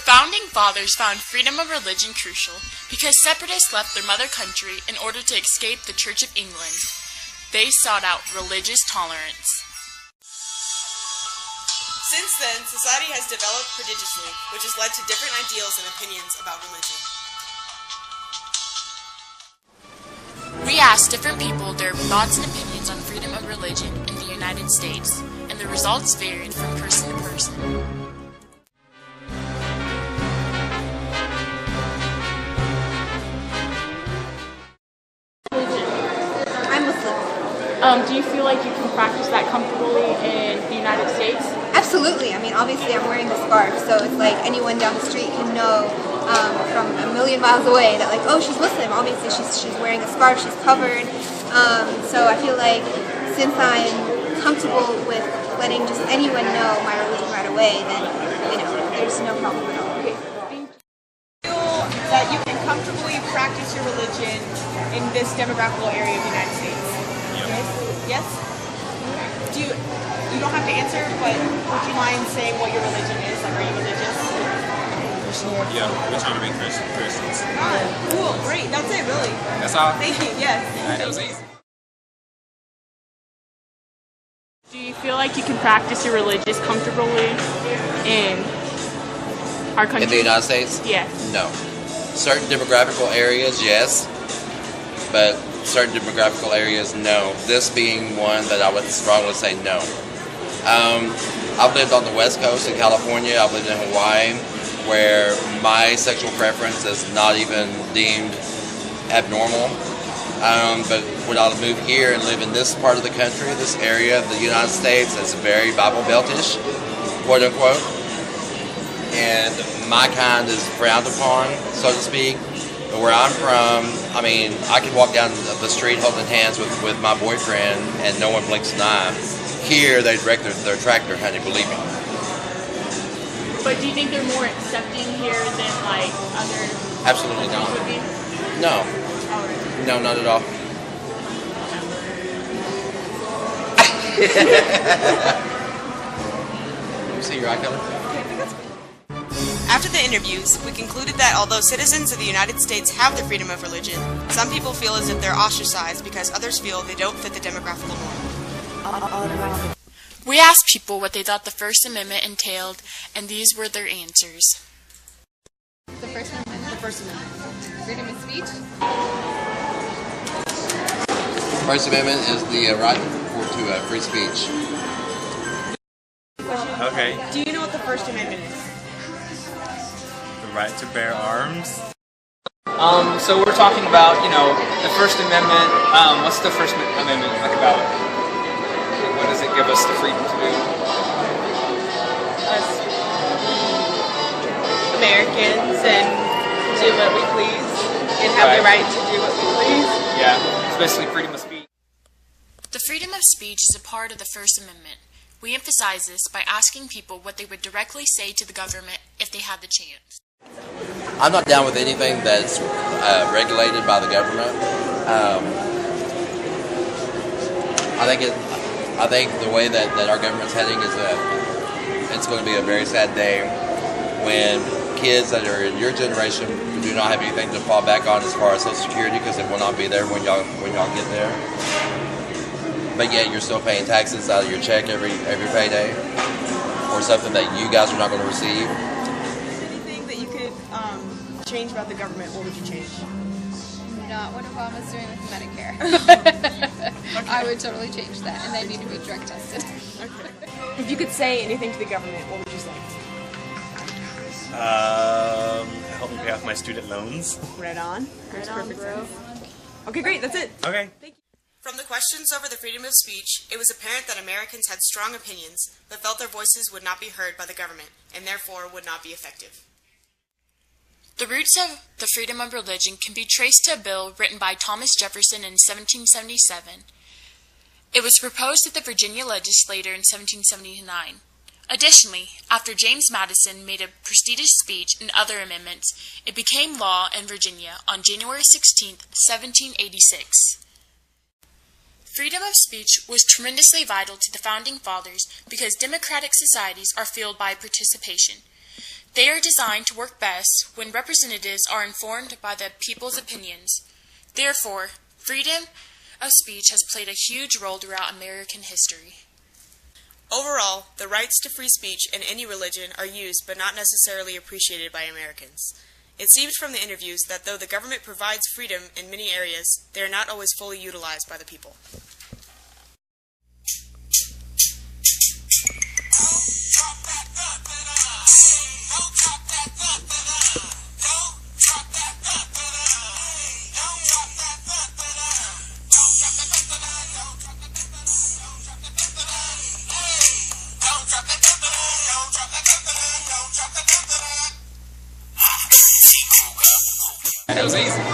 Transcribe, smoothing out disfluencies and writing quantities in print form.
Founding Fathers found freedom of religion crucial because separatists left their mother country in order to escape the Church of England. They sought out religious tolerance. Since then, society has developed prodigiously, which has led to different ideals and opinions about religion. We asked different people their thoughts and opinions on freedom of religion in the United States, and the results varied from person to person. I'm Muslim. Do you feel like you can practice that comfortably in the United States? Absolutely. I mean, obviously I'm wearing the scarf, so it's like anyone down the street can know from a million miles away that like, oh, she's Muslim. Obviously she's wearing a scarf, she's covered. So I feel like since I'm comfortable with letting just anyone know my religion right away, then, you know, there's no problem at all. Okay, thank you. That you can comfortably practice your religion in this demographical area of the United States. Yes? You don't have to answer, but would you mind saying what your religion is? Like, are you religious? Yeah, we're trying to be Christians. Ah, cool, great. That's it, really. That's all? Thank you, yes. That was easy. Do you feel like you can practice your religion comfortably in our country? In the United States? Yes. No. Certain demographical areas, yes. But certain demographical areas, no. This being one that I would strongly say no. I've lived on the West Coast in California. I've lived in Hawaii, where my sexual preference is not even deemed abnormal. But when I move here and live in this part of the country, this area of the United States, that's very Bible Beltish, quote unquote. And my kind is frowned upon, so to speak. But where I'm from, I mean, I could walk down the street holding hands with my boyfriend and no one blinks an eye. Here, they'd wreck their tractor, honey, believe me. But do you think they're more accepting here than like other Absolutely not. would be? No. Oh, No, not at all. Let me see your eye color. After the interviews, we concluded that although citizens of the United States have the freedom of religion, some people feel as if they're ostracized because others feel they don't fit the demographical norm. We asked people what they thought the First Amendment entailed, and these were their answers. The First Amendment. The First Amendment. Freedom of speech. First Amendment is the right to free speech. Okay. Do you know what the First Amendment is? The right to bear arms. So we're talking about, the First Amendment. What's the First Amendment like about? What does it give us the freedom to do? Us Americans and do what we please and have the right to do what we please. Yeah, it's basically freedom of speech. The freedom of speech is a part of the First Amendment. We emphasize this by asking people what they would directly say to the government if they had the chance. I'm not down with anything that's regulated by the government. I think the way that our government's heading is it's going to be a very sad day when kids that are in your generation do not have anything to fall back on as far as Social Security because it will not be there when y'all get there. But yet you're still paying taxes out of your check every payday or something that you guys are not going to receive. Anything that you could change about the government, what would you change? Not what Obama's doing with Medicare. I would totally change that, and they need to be drug tested. If you could say anything to the government, what would you say? Help me pay off my student loans. Right on. Makes perfect sense. Okay, great. That's it. Okay. Thank you. From the questions over the freedom of speech, it was apparent that Americans had strong opinions, but felt their voices would not be heard by the government, and therefore would not be effective. The roots of the freedom of religion can be traced to a bill written by Thomas Jefferson in 1777. It was proposed at the Virginia legislature in 1779. Additionally, after James Madison made a prestigious speech and other amendments, it became law in Virginia on January 16, 1786. Freedom of speech was tremendously vital to the Founding Fathers because democratic societies are fueled by participation. They are designed to work best when representatives are informed by the people's opinions. Therefore, freedom of speech has played a huge role throughout American history. Overall, the rights to free speech in any religion are used but not necessarily appreciated by Americans. It seems from the interviews that though the government provides freedom in many areas, they are not always fully utilized by the people. That was easy.